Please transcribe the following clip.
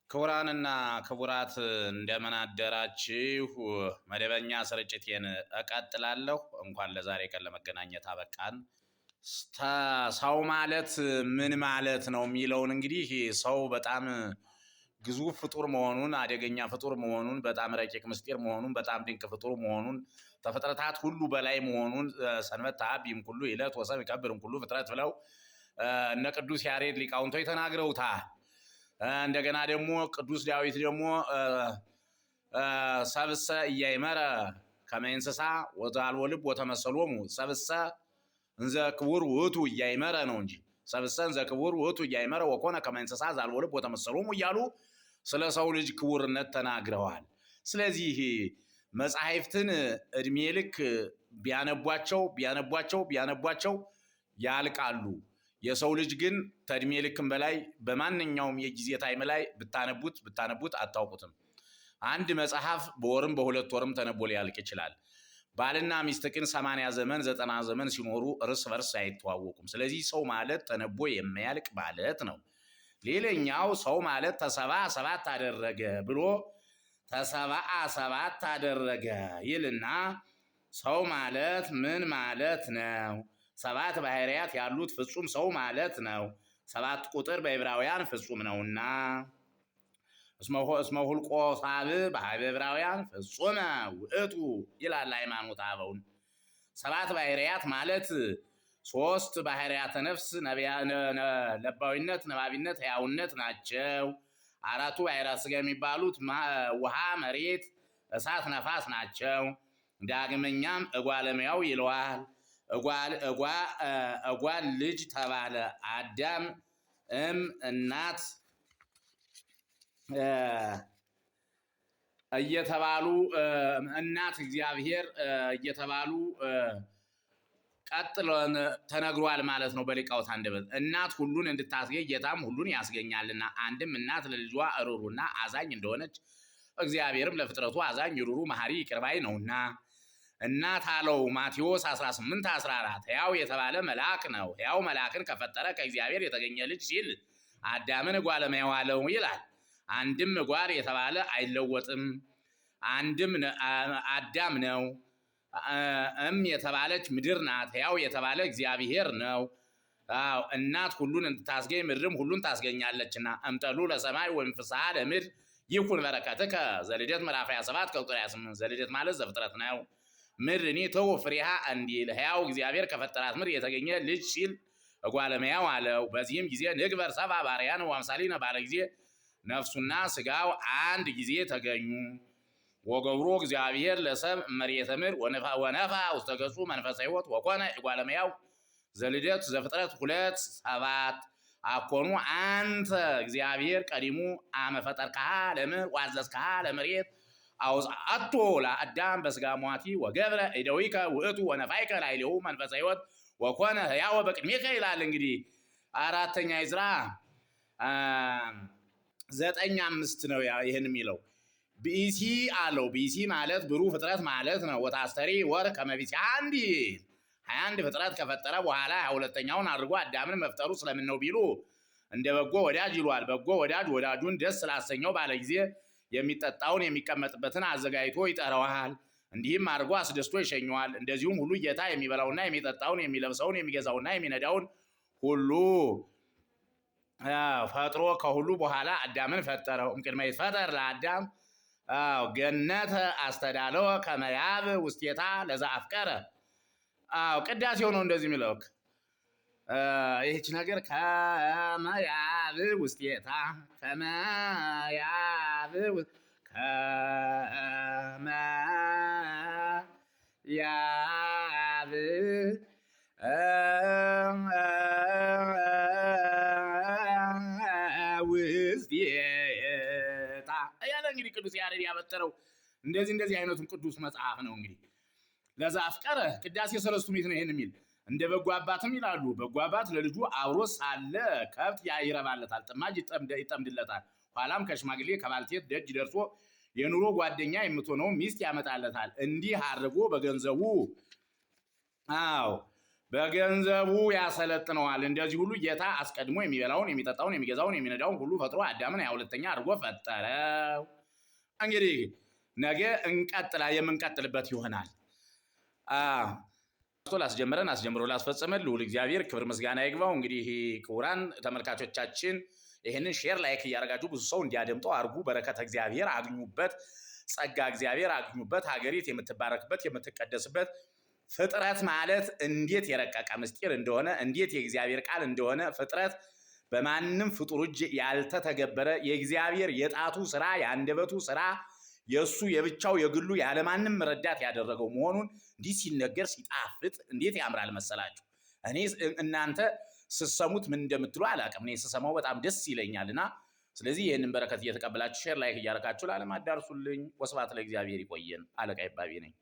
ክቡራንና ክቡራት እንደምን አደራችሁ። መደበኛ ስርጭቴን እቀጥላለሁ። እንኳን ለዛሬ ቀን ለመገናኘት አበቃን። ሰው ማለት ምን ማለት ነው የሚለውን እንግዲህ ሰው በጣም ግዙፍ ፍጡር መሆኑን፣ አደገኛ ፍጡር መሆኑን፣ በጣም ረቂቅ ምስጢር መሆኑን፣ በጣም ድንቅ ፍጡር መሆኑን፣ ተፍጥረታት ሁሉ በላይ መሆኑን ሰንበት ተአቢም ኩሉ ይለት ወሰብ ይከብርም ኩሉ ፍጥረት ብለው እነ ቅዱስ ያሬድ ሊቃውንቶች ተናግረውታል። እንደገና ደግሞ ቅዱስ ዳዊት ደግሞ ሰብሰ እያይመረ ከመ እንስሳ ወዛልወ ልብ ወተመሰሎሙ ሰብሰ እንዘ ክቡር ውእቱ እያይመረ ነው እንጂ ሰብሰ እንዘ ክቡር ውእቱ እያይመረ ወኮነ ከመ እንስሳ ዘአልወ ልብ ወተመሰሎሙ እያሉ ስለ ሰው ልጅ ክቡርነት ተናግረዋል። ስለዚህ መጻሕፍትን እድሜ ልክ ቢያነቧቸው ያልቃሉ። የሰው ልጅ ግን ተእድሜ ልክም በላይ በማንኛውም የጊዜ ታይም ላይ ብታነቡት አታውቁትም። አንድ መጽሐፍ በወርም በሁለት ወርም ተነቦ ሊያልቅ ይችላል። ባልና ሚስት ግን 80 ዘመን 90 ዘመን ሲኖሩ እርስ በርስ አይተዋወቁም። ስለዚህ ሰው ማለት ተነቦ የማያልቅ ማለት ነው። ሌላኛው ሰው ማለት ተሰብአ ሰባት አደረገ ብሎ ተሰብአ ሰባት አደረገ ይልና ሰው ማለት ምን ማለት ነው? ሰባት ባህሪያት ያሉት ፍጹም ሰው ማለት ነው። ሰባት ቁጥር በዕብራውያን ፍጹም ነውና እስመ ሁልቆ ሳብዕ በኀበ ዕብራውያን ፍጹመ ውእቱ ይላል ሃይማኖተ አበውን። ሰባት ባህሪያት ማለት ሶስት ባህሪያተ ነፍስ ለባዊነት፣ ነባቢነት፣ ሕያውነት ናቸው። አራቱ ባህሪያተ ሥጋ የሚባሉት ውሃ፣ መሬት፣ እሳት፣ ነፋስ ናቸው። ዳግመኛም እጓለሙያው ይለዋል። እጓል ልጅ ተባለ። አዳም እናት እየተባሉ እናት እግዚአብሔር እየተባሉ ቀጥሎ ተነግሯል ማለት ነው በሊቃውንት አንደበት። እናት ሁሉን እንድታስገኝ ጌታም ሁሉን ያስገኛልና አንድም እናት ለልጇ ሩሩና አዛኝ እንደሆነች እግዚአብሔርም ለፍጥረቱ አዛኝ ሩሩ መሐሪ ይቅር ባይ ነውና እናት አለው ማቴዎስ 18:14 ሕያው የተባለ መልአክ ነው። ሕያው መልአክን ከፈጠረ ከእግዚአብሔር የተገኘ ልጅ ሲል አዳምን እጓለሙያው አለው ይላል። አንድም እጓል የተባለ አይለወጥም፣ አንድም አዳም ነው። የተባለች ምድር ናት። ሕያው የተባለ እግዚአብሔር ነው። እናት ሁሉን እንድታስገኝ ምድርም ሁሉን ታስገኛለችና እምጠሉ ለሰማይ ወእምፍስሐ ለምድር ይኩን በረከትከ ዘልደት ምዕራፍ 27 ከቁጥር 28 ዘልደት ማለት ዘፍጥረት ነው። ምድርኒ ተው ፍሬሃ እንዲል ሕያው እግዚአብሔር ከፈጠራት ምድር የተገኘ ልጅ ሲል እጓለሙያው አለው። በዚህም ጊዜ ንግበር ሰብአ በአርአያነ ወአምሳሊነ ባለ ጊዜ ነፍሱና ስጋው አንድ ጊዜ ተገኙ። ወገብሮ እግዚአብሔር ለሰብእ እመሬተ ምድር ወነፋ ውስተ ገጹ መንፈሰ ሕይወት ወኮነ እጓለሙያው ዘልደት ዘፍጥረት 2:7 አኮኑ አንተ እግዚአብሔር ቀዲሙ አመ ፈጠርክሃ ለምድር ወአዘዝክሃ ለመሬት አውጽአቶ ለአዳም በስጋ ሟቲ ወገብረ እደዊከ ውእቱ ወነፋይከ ላዕሌሁ መንፈሰ ሕይወት ወኮነ ሕያወ በቅድሜከ ይላል። እንግዲህ አራተኛ ዕዝራ 9:5 ነው ይህን የሚለው። ብእሲ አለው። ብእሲ ማለት ብሩህ ፍጥረት ማለት ነው። ወታስተሪ ወር ከመቢሲ 21 ፍጥረት ከፈጠረ በኋላ 22ኛውን አድርጎ አዳምን መፍጠሩ ስለምን ነው ቢሉ እንደ በጎ ወዳጅ ይሏል። በጎ ወዳጅ ወዳጁን ደስ ስላሰኘው ባለ ጊዜ የሚጠጣውን የሚቀመጥበትን አዘጋጅቶ ይጠራዋል። እንዲህም አድርጎ አስደስቶ ይሸኘዋል። እንደዚሁም ሁሉ ጌታ የሚበላውና የሚጠጣውን የሚለብሰውን የሚገዛውና የሚነዳውን ሁሉ ፈጥሮ ከሁሉ በኋላ አዳምን ፈጠረው። እምቅድመ ይትፈጠር ለአዳም ገነተ አስተዳለወ ከመ ያብ ውስቴታ ለዘአፍቀረ። ቅዳሴው ነው እንደዚህ የሚለው ይህች ነገር ከመ ያብ ውስቴታ ከመ ያብ ውስቴታ እያለ እንግዲህ ቅዱስ ያሬድ ያበጠረው እንደዚህ አይነቱን ቅዱስ መጽሐፍ ነው። እንግዲህ ለዘአፍቀረ ቅዳሴ ሰለስቱ ምዕት ነው ይሄን የሚል። እንደ በጎ አባትም ይላሉ። በጎ አባት ለልጁ አብሮ ሳለ ከብት ይረባለታል፣ ጥማጅ ይጠምድለታል። ኋላም ከሽማግሌ ከባልቴት ደጅ ደርሶ የኑሮ ጓደኛ የምትሆነው ሚስት ያመጣለታል። እንዲህ አድርጎ በገንዘቡ በገንዘቡ ያሰለጥነዋል። እንደዚህ ሁሉ ጌታ አስቀድሞ የሚበላውን የሚጠጣውን የሚገዛውን የሚነዳውን ሁሉ ፈጥሮ አዳምን 22ኛ አድርጎ ፈጠረው። እንግዲህ ነገ የምንቀጥልበት ይሆናል። ላስጀምረን አስጀምሮ ላስፈጸመን ልዑል እግዚአብሔር ክብር ምስጋና ይግባው። እንግዲህ ክቡራን ተመልካቾቻችን ይህንን ሼር ላይክ እያደረጋችሁ ብዙ ሰው እንዲያደምጠው አድርጉ። በረከተ እግዚአብሔር አግኙበት፣ ጸጋ እግዚአብሔር አግኙበት። ሀገሪት የምትባረክበት የምትቀደስበት ፍጥረት ማለት እንዴት የረቀቀ ምስጢር እንደሆነ እንዴት የእግዚአብሔር ቃል እንደሆነ ፍጥረት በማንም ፍጡር እጅ ያልተተገበረ የእግዚአብሔር የጣቱ ስራ የአንደበቱ ስራ የሱ የብቻው የግሉ ያለማንም ረዳት ያደረገው መሆኑን እንዲህ ሲነገር ሲጣፍጥ እንዴት ያምራል መሰላችሁ። እኔ እናንተ ስሰሙት ምን እንደምትሉ አላውቅም። እኔ ስሰማው በጣም ደስ ይለኛልና ስለዚህ ይህንን በረከት እየተቀበላችሁ ሼር ላይክ እያደረጋችሁ ለዓለም አዳርሱልኝ። ወስብሐት ለእግዚአብሔር። ይቆየን። አለቃ ይባቤ ነኝ።